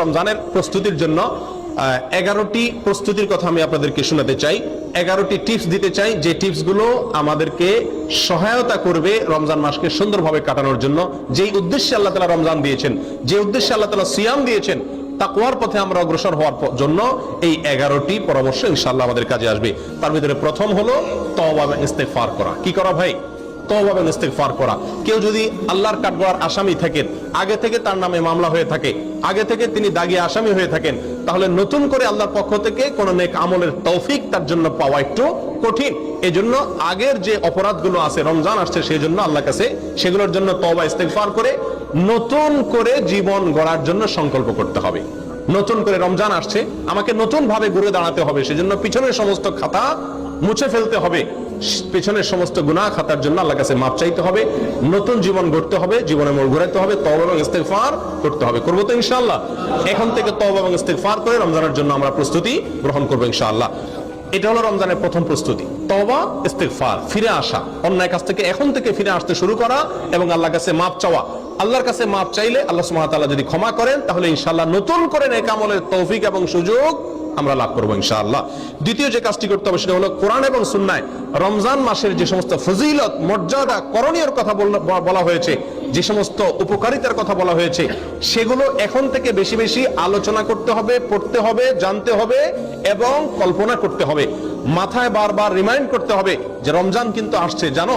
রমজানের প্রস্তুতির জন্য 11টি প্রস্তুতির কথা আমি আপনাদেরকে শোনাতে চাই। 11টি টিপস দিতে চাই, যে টিপসগুলো আমাদেরকে সহায়তা করবে রমজান মাসকে সুন্দরভাবে কাটানোর জন্য। যেই উদ্দেশ্যে আল্লাহ তাআলা রমজান দিয়েছেন, যে উদ্দেশ্যে আল্লাহ তাআলা সিয়াম দিয়েছেন, তাকওয়ার পথে আমরা অগ্রসর হওয়ার জন্য এই 11টি পরামর্শ ইনশাআল্লাহ আমাদের কাজে আসবে। তার ভিতরে প্রথম হলো তওবা এবং ইস্তেগফার করা। কি করা ভাই? তওবা এবং ইস্তেগফার করা। কেউ যদি আল্লাহর কাঠগড়ার আসামি থাকেন, আগে থেকে তার নামে মামলা হয়ে থাকে, আগে থেকে তিনি দাগী আসামি হয়ে থাকেন, তাহলে নতুন করে আল্লাহর পক্ষ থেকে কোন নেক আমলের তৌফিক তার জন্য পাওয়া একটু কঠিন। এজন্য আগের যে অপরাধগুলো আছে, রমজান আসছে সেই জন্য আল্লাহর কাছে সেগুলোর জন্য তওবা ইস্তেগফার করে নতুন করে জীবন গড়ার জন্য সংকল্প করতে হবে। নতুন করে রমজান আসছে, আমাকে নতুন ভাবে ঘুরে দাঁড়াতে হবে, সেজন্য পিছনের সমস্ত খাতা মুছে ফেলতে হবে, পেছনের সমস্ত গুনাহ খাতার জন্য আল্লাহর কাছে মাপ চাইতে হবে, নতুন জীবন গড়তে হবে, জীবনে মোড় ঘোরাতে হবে, তওবা এবং ইস্তেগফার করতে হবে। করবো তো ইনশাআল্লাহ? এখন থেকে তওবা এবং ইস্তেগফার করে রমজানের জন্য আমরা প্রস্তুতি গ্রহণ করবো ইনশাআল্লাহ। এটা হলো রমজানের প্রথম প্রস্তুতি, তওবা ইস্তেগফার, ফিরে আসা, অন্যায় কাজ থেকে এখন থেকে ফিরে আসতে শুরু করা এবং আল্লাহর কাছে মাপ চাওয়া। আল্লাহর কাছে মাপ চাইলে আল্লাহ সুবহানাহু ওয়া তাআলা যদি ক্ষমা করেন, তাহলে ইনশাআল্লাহ নতুন করে নেক আমলের তৌফিক এবং সুযোগ আমরা লাভ করবো ইনশাআল্লাহ। দ্বিতীয় যে কাজটি করতে হবে সেটা হলো কোরআন এবং সুন্নায় রমজান মাসের যে সমস্ত ফজিলত, মর্যাদা, করণীয় কথা বলা হয়েছে, যে সমস্ত উপকারিতার কথা বলা হয়েছে, সেগুলো এখন থেকে বেশি বেশি আলোচনা করতে হবে, পড়তে হবে, জানতে হবে এবং কল্পনা করতে হবে। মাথায় বারবার রিমাইন্ড করতে হবে যে রমজান কিন্তু আসছে, জানো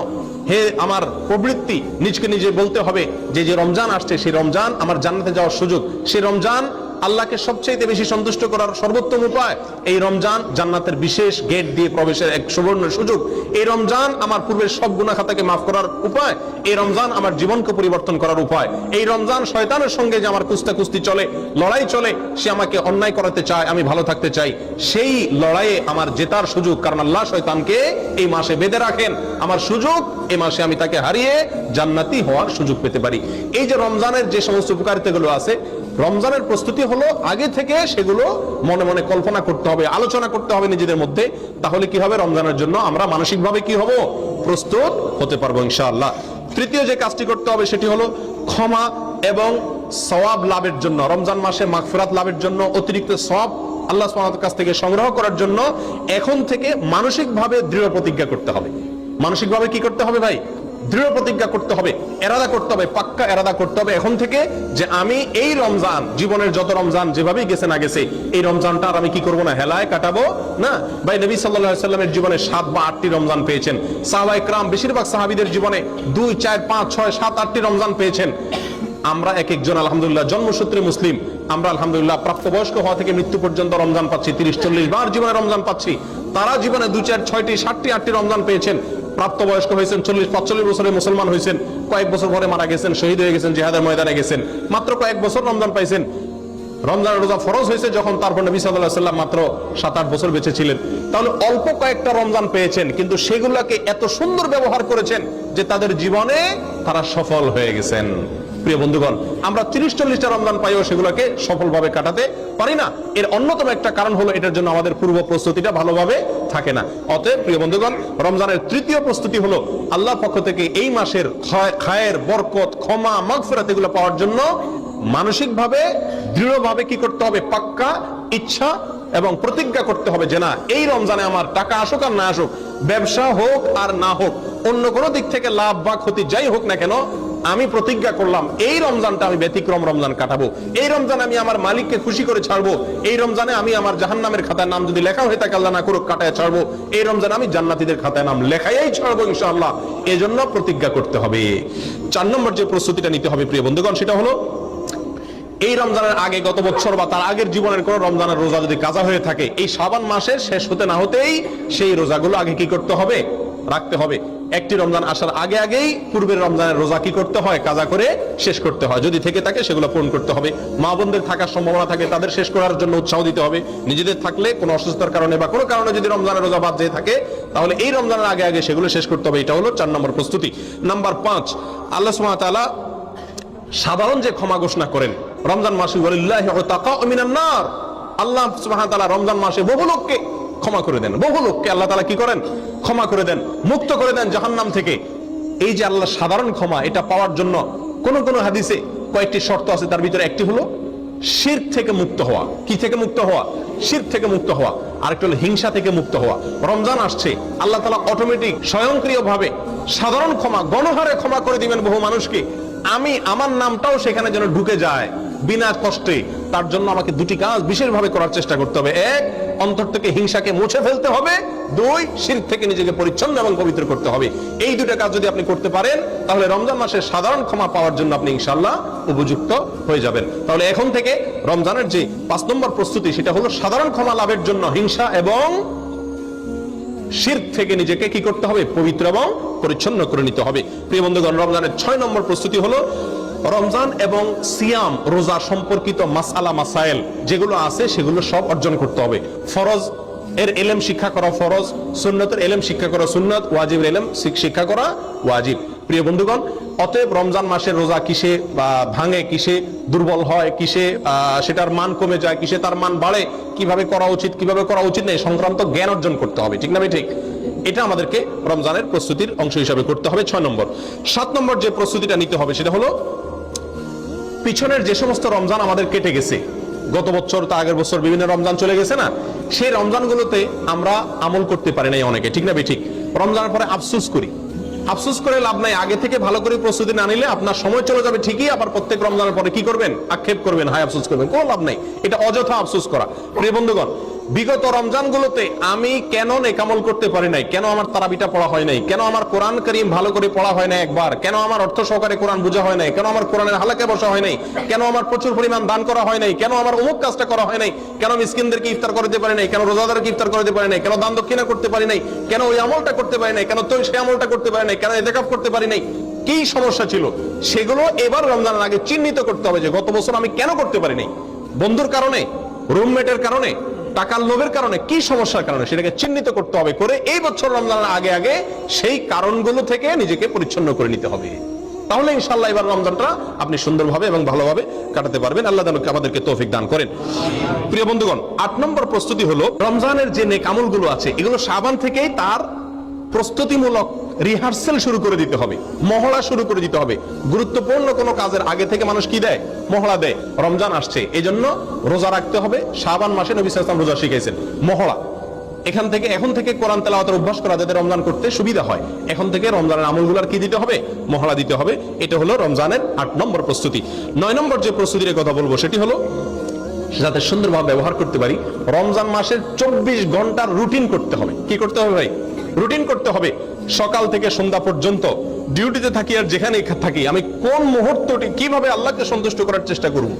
হে আমার প্রবৃত্তি, নিজকে নিজে বলতে হবে যে যে রমজান আসছে সেই রমজান আমার জান্নাতে যাওয়ার সুযোগ, সেই রমজান আল্লাহকে সবচেয়ে বেশি সন্তুষ্ট করার সর্বোত্তম উপায়, এই রমজান জান্নাতের বিশেষ গেট দিয়ে প্রবেশের এক সুবর্ণ সুযোগ, এই রমজান আমার পূর্বের সব গুনাহ খাতাকে মাফ করার উপায়, এই রমজান আমার জীবনকে পরিবর্তন করার উপায়, এই রমজান শয়তানের সঙ্গে যে আমার কুস্তাকুস্তি চলে, লড়াই চলে, সে আমাকে অন্যায় করাতে চায়, আমি ভালো থাকতে চাই, সেই লড়াইয়ে আমার জেতার সুযোগ, কারণ আল্লাহ শয়তানকে এই মাসে বেঁধে রাখেন, আমার সুযোগ এই মাসে আমি তাকে হারিয়ে জান্নাতি হওয়ার সুযোগ পেতে পারি। এই যে রমজানের যে সমস্ত উপকারিতাগুলো আছে, রমজানের প্রস্তুতি হলো আগে থেকে সেগুলো মনে মনে কল্পনা করতে হবে, আলোচনা করতে হবে নিজেদের মধ্যে। তাহলে কি হবে? রমজানের জন্য আমরা মানসিকভাবে কি হব? প্রস্তুত হতে পারবো ইনশাআল্লাহ। তৃতীয় যে কাজটি করতে হবে সেটি হলো ক্ষমা এবং সওয়াব লাভের জন্য, রমজান মাসে মাগফিরাত লাভের জন্য, অতিরিক্ত সওয়াব আল্লাহ সুবহানাহু ওয়া তাআলার কাছ থেকে সংগ্রহ করার জন্য এখন থেকে মানসিকভাবে দৃঢ় প্রতিজ্ঞা করতে হবে। মানসিকভাবে কি করতে হবে ভাই? দৃঢ় প্রতিজ্ঞা করতে হবে, এরাদা করতে হবে, পাক্কা এরাদা করতে হবে এখন থেকে যে আমি এই রমজান, জীবনের যত রমজান যেভাবেই গেছে না গেছে, এই রমজানটা আর আমি কি করবো না, হেলায় কাটাবো না। ভাই নবী সাল্লাল্লাহু আলাইহি ওয়াসাল্লামের জীবনে 7 বা 8টি রমজান পেয়েছেন, সাহাবায়ে কেরাম বেশিরভাগ সাহাবীদের জীবনে 2, 4, 5, 6, 7, 8টি রমজান পেয়েছেন। আমরা এক একজন আলহামদুলিল্লাহ জন্মসূত্রে মুসলিম, আমরা আলহামদুলিল্লাহ প্রাপ্তবয়স্ক হওয়া থেকে মৃত্যু পর্যন্ত রমজান পাচ্ছি, 30-40 বার জীবনে রমজান পাচ্ছি। তারা জীবনে 2, 4, 6টি, 7টি, 8টি রমজান পেয়েছেন, প্রাপ্তবয়স্ক হয়েছেন, 40-45 বছরে মুসলমান হয়েছেন, কয়েক বছর পরে মারা গেছেন, শহীদ হয়ে গেছেন, জিহাদের ময়দানে গেছেন, মাত্র কয়েক বছর রমজান পাইছেন। রমজানের রোজা ফরজ হয়েছে যখন, তারপর নবী সাল্লাল্লাহু আলাইহি ওয়াসাল্লাম মাত্র 7-8 বছর বেঁচে ছিলেন। তাহলে অল্প কয়েকটা রমজান পেয়েছেন, কিন্তু সেগুলোকে এত সুন্দর ব্যবহার করেছেন যে তাদের জীবনে তারা সফল হয়ে গেছেন। প্রিয় বন্ধুগণ, আমরা 30-40টা রমজান পাইও সেগুলোকে সফলভাবে কাটাতে পারি না। এর অন্যতম একটা কারণ হলো এটার জন্য আমাদের পূর্ব প্রস্তুতিটা ভালোভাবে থাকে না। অতএব প্রিয় বন্ধুগণ, রমজানের তৃতীয় প্রস্তুতি হলো আল্লাহর পক্ষ থেকে এই মাসের খায়ের, বরকত, ক্ষমা, মাগফিরাত এগুলো পাওয়ার জন্য মানসিকভাবে দৃঢ়ভাবে কি করতে হবে? পাক্কা ইচ্ছা এবং প্রতিজ্ঞা করতে হবে যে না, এই রমজানে আমার টাকা আসুক আর না আসুক, ব্যবসা হোক আর না হোক, অন্য কোনো দিক থেকে লাভ বা ক্ষতি যাই হোক না কেন, আমি প্রতিজ্ঞা করলাম এই রমজানটা আমি ব্যতিক্রম রমজান কাটাবো, এই রমজানে আমি আমার মালিককে খুশি করে ছাড়বো, এই রমজানে আমি আমার জাহান্নামের খাতায় নাম যদি লেখা হয়ে থাকে আল্লাহ না করুক কাটায় ছাড়বো, এই রমজানে আমি জান্নাতীদের খাতায় নাম লেখাই ছাড়বো ইনশাআল্লাহ। এজন্য প্রতিজ্ঞা করতে হবে। 4 নম্বর যে প্রস্তুতিটা নিতে হবে প্রিয় বন্ধুগণ, সেটা হলো এই রমজানের আগে গত বছর বা তার আগের জীবনের কোন রমজানের রোজা যদি কাজা হয়ে থাকে, এই শাবান মাসের শেষ হতে না হতেই সেই রোজাগুলো আগে কি করতে হবে? রাখতে হবে। একটি রমজান আসার আগে আগেই পূর্বের রমজানের রোজা কি করতে হয়? কাজা করে শেষ করতে হয়। যদি থেকে থাকে সেগুলো পূরণ করতে হবে। মা বোনদের থাকার সম্ভাবনা থাকে তাদের শেষ করার জন্য উৎসাহ দিতে হবে। নিজেদের থাকলে কোনো অসুস্থতার কারণে বা কোনো কারণে যদি রমজানের রোজা বাদ যেয়ে থাকে, তাহলে এই রমজানের আগে আগে সেগুলো শেষ করতে হবে। এটা হলো 4 নম্বর প্রস্তুতি। নাম্বার 5, আল্লাহ সুবহানাহু ওয়া তাআলা সাধারণ যে ক্ষমা ঘোষণা করেন রমজান মাসে, ওয়ালিল্লাহি উতাকাউ মিনান নার, আল্লাহ সুবহানাহু ওয়া তাআলা রমজান মাসে বহু লোককে ক্ষমা করে দেন, বহু লোককে আল্লাহ তাআলা কি করেন? ক্ষমা করে দেন, মুক্ত করে দেন জাহান্নাম থেকে। এই যে আল্লাহ সাধারণ ক্ষমা, এটা পাওয়ার জন্য কোন কোন হাদিসে কয়েকটি শর্ত আছে, তার ভিতরে একটি হলো শিরক থেকে মুক্ত হওয়া। কি থেকে মুক্ত হওয়া? শিরক থেকে মুক্ত হওয়া। আরেকটা হলো হিংসা থেকে মুক্ত হওয়া। রমজান আসছে, আল্লাহ তাআলা অটোমেটিক স্বয়ংক্রিয়ভাবে সাধারণ ক্ষমা, গণহারে ক্ষমা করে দিবেন বহু মানুষকে। আমি আমার নামটাও সেখানে যেন ঢুকে যায় বিনা কষ্টে, তার জন্য আমাকে দুটি কাজ বিশেষভাবে করার চেষ্টা করতে হবে। এক, অন্তর থেকে হিংসাকে মুছে ফেলতে হবে। দুই, শিরক থেকে নিজেকে পরিচ্ছন্ন এবং পবিত্র করতে হবে। এই দুটো কাজ যদি আপনি করতে পারেন, তাহলে রমজান মাসে সাধারণ ক্ষমা পাওয়ার জন্য আপনি ইনশাআল্লাহ উপযুক্ত হয়ে যাবেন। তাহলে এখন থেকে রমজানের যে 5 নম্বর প্রস্তুতি, সেটা হলো সাধারণ ক্ষমা লাভের জন্য হিংসা এবং শিরক থেকে নিজেকে কি করতে হবে? পবিত্র এবং পরিচ্ছন্ন করে নিতে হবে। প্রিয় বন্ধুগণ, রমজানের 6 নম্বর প্রস্তুতি হলো রমজান এবং সিয়াম, রোজা সম্পর্কিত মাসআলা মাসাইল যেগুলো আছে সেগুলো সব অর্জন করতে হবে। ফরজ এর ইলম শিক্ষা করা ফরজ, সুন্নতের ইলম শিক্ষা করা সুন্নত, ওয়াজিবের ইলম শিক্ষা করা ওয়াজিব। প্রিয় বন্ধুগণ, অতএব রমজান মাসের রোজা কিসে ভাঙে, কিসে দুর্বল হয়, কিসে সেটার মান কমে যায়, কিসে তার মান বাড়ে, কিভাবে করা উচিত কিভাবে করা উচিত নেই সংক্রান্ত জ্ঞান অর্জন করতে হবে। ঠিক না ভাই? ঠিক। এটা আমাদেরকে রমজানের প্রস্তুতির অংশ হিসাবে করতে হবে। 6 নম্বর। 7 নম্বর যে প্রস্তুতিটা নিতে হবে সেটা হলো পিছনের যে সমস্ত রমজান আমাদের কেটে গেছে, গত বছর তা আগের বছর বিভিন্ন রমজান চলে গেছে না, সেই রমজানগুলোতে আমরা আমল করতে পারি নাই অনেকে। ঠিক না ভাই? ঠিক। রমজানের পরে আফসোস করি। আফসোস করে লাভ নাই। আগে থেকে ভালো করে প্রস্তুতি না নিলে আপনার সময় চলে যাবে ঠিকই, আবার প্রত্যেক রমজানের পরে কি করবেন? আক্ষেপ করবেন, হায় আফসোস করবেন। কোনো লাভ নাই, এটা অযথা আফসোস করা। প্রিয় বন্ধুগণ, বিগত রমজানগুলোতে আমি কেন নেকামল করতে পারি নাই? কেন আমার তারাবিটা পড়া হয় নাই? কেন আমার কোরআন কারীম ভালো করে পড়া হয় না একবার? কেন আমার অর্থ সহকারে কোরআন বোঝা হয় নাই? কেন আমার কোরআনের হালাকে বসা হয় নাই? কেন আমার প্রচুর পরিমাণ দান করা হয় নাই? কেন আমার অমুক কাজটা করা হয় নাই? কেন মিসকিনদেরকে ইফতার করতে পারি নাই? কেন রোজাদারকে ইফতার করতে পারি নাই? কেন দান দক্ষিণা করতে পারি নাই? কেন ওই আমলটা করতে পারি নাই? কেন তো সেই আমলটা করতে পারি নাই? কেন ইতিকাফ করতে পারি নাই? কি সমস্যা ছিল সেগুলো এবার রমজানের আগে চিহ্নিত করতে হবে যে গত বছর আমি কেন করতে পারি নাই। বন্ধুর কারণে, রুমমেটের কারণে, টাকার লোভের কারণে, কি সমস্যার কারণে, সেটাকে চিহ্নিত করতে হবে। করে এই বছর রমজানের আগে আগে সেই কারণগুলো থেকে নিজেকে পরিচ্ছন্ন করে নিতে হবে। তাহলে ইনশাআল্লাহ এবার রমজানটা আপনি সুন্দরভাবে এবং ভালোভাবে কাটাতে পারবেন। আল্লাহ আমাদেরকে তৌফিক দান করেন। প্রিয় বন্ধুগণ, 8 নম্বর প্রস্তুতি হলো রমজানের যে নেক আমলগুলো আছে এগুলো শাবান থেকেই তার প্রস্তুতিমূলক রিহার্সেল শুরু করে দিতে হবে, মহড়া শুরু করে দিতে হবে। গুরুত্বপূর্ণ কোনো কাজের আগে থেকে মানুষ কি দেয়? মহড়া দেয়। রমজান আসছে, এই জন্য রোজা রাখতে হবে। শাবান মাসে নবী সাল্লাল্লাহু আলাইহি ওয়াসাল্লাম রোজা শিখাইছেন। মহড়া এখন থেকে কোরআন তেলাওয়াতের অভ্যাস করা যাতে রমজান করতে সুবিধা হয়, এখন থেকে রমজানের আমলগুলোর কি দিতে হবে? মহড়া দিতে হবে। এটা হলো রমজানের 8 নম্বর প্রস্তুতি। 9 নম্বর যে প্রস্তুতির কথা বলবো সেটি হলো যাতে সুন্দরভাবে ব্যবহার করতে পারি, রমজান মাসের 24 ঘন্টার রুটিন করতে হবে। কি করতে হবে ভাই? রুটিন করতে হবে। সকাল থেকে সন্ধ্যা পর্যন্ত ডিউটিতে থাকি আর যেখানে থাকি, আমি কোন মুহূর্তটি কিভাবে আল্লাহকে সন্তুষ্ট করার চেষ্টা করব,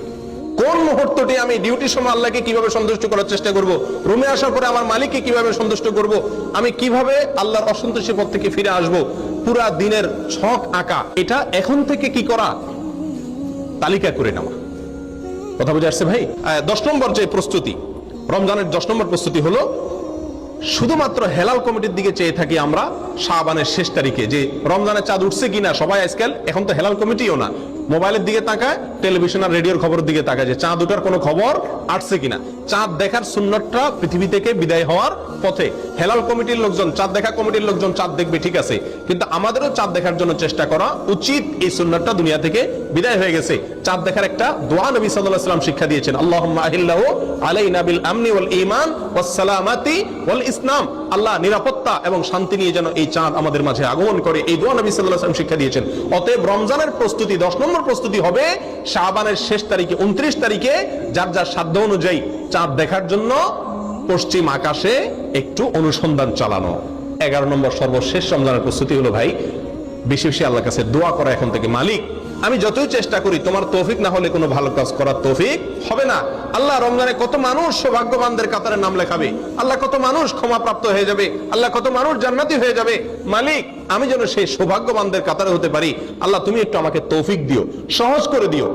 কোন মুহূর্তটি আমি ডিউটির সময় আল্লাহকে কিভাবে সন্তুষ্ট করার চেষ্টা করব, রুমে আসার পরে আমার মালিককে কিভাবে সন্তুষ্ট করব, আমি কিভাবে আল্লাহর অসন্তুষ্টি পথ থেকে ফিরে আসব, পুরা দিনের ছক আঁকা। এটা এখন থেকে কি করা? তালিকা করে নেওয়া। কথা বুঝে আসছে ভাই? 10 নম্বর যে প্রস্তুতি, রমজানের 10 নম্বর প্রস্তুতি হলো শুধুমাত্র হেলাল কমিটির দিকে চেয়ে থাকি আমরা শাবানের শেষ তারিখে যে রমজানের চাঁদ উঠছে কিনা। সবাই আজকাল এখন তো হেলাল কমিটিও না, মোবাইলের দিকে তাকায়, টেলিভিশন আর রেডিওর খবরের দিকে তাকায় যে চাঁদ ওঠার কোনো খবর আসছে কিনা। চাঁদ দেখার সুন্নতটা পৃথিবী থেকে বিদায় হওয়ার পথে। হেলাল কমিটির লোকজন, চাঁদ দেখা কমিটির লোকজন চাঁদ দেখবে, ঠিক আছে, কিন্তু আমাদেরও চাঁদ দেখার জন্য চেষ্টা করা উচিত। এই সুন্নতটা দুনিয়া থেকে বিদায় হয়ে গেছে। চাঁদ দেখার একটা দোয়া নবী সাল্লাল্লাহু আলাইহি ওয়াসাল্লাম শিক্ষা দিয়েছেন, আল্লাহুম্মা আহিল্লাহু আলাইনা বিল আমনি ওয়াল ঈমান ওয়াস সালামাতি ওয়াল ইসলাম। আল্লাহ নিরাপত্তা এবং শান্তি নিয়ে যেন এই চাঁদ আমাদের মাঝে আগমন করে, এই দোয়া নবী সাল্লাল্লাহু আলাইহি ওয়াসাল্লাম শিক্ষা দিয়েছেন। অতএব রমজানের প্রস্তুতি 10 নম্বর প্রস্তুতি হবে শাবানের শেষ তারিখে 29 তারিখে যার যার সাধ্য অনুযায়ী চাঁদ দেখার জন্য পশ্চিম আকাশে একটু অনুসন্ধান চালানো। 11 নম্বর সর্বশেষ রমজানের প্রস্তুতি হলো ভাই বেশি বেশি আল্লাহর কাছে দোয়া করা এখন থেকে, মালিক আমি যতই চেষ্টা করি তোমার তৌফিক না হলে কোনো ভালো কাজ করার তৌফিক হবে না। আল্লাহ রমজানে কত মানুষ সৌভাগ্যবানদের কাতারে নাম লেখাবে, আল্লাহ কত মানুষ ক্ষমাপ্রাপ্ত হয়ে যাবে, আল্লাহ কত মানুষ জান্নাতি হয়ে যাবে। মালিক আমি যেন সেই সৌভাগ্যবানদের কাতারে হতে পারি, আল্লাহ তুমি একটু আমাকে তৌফিক দিও, সহজ করে দিও।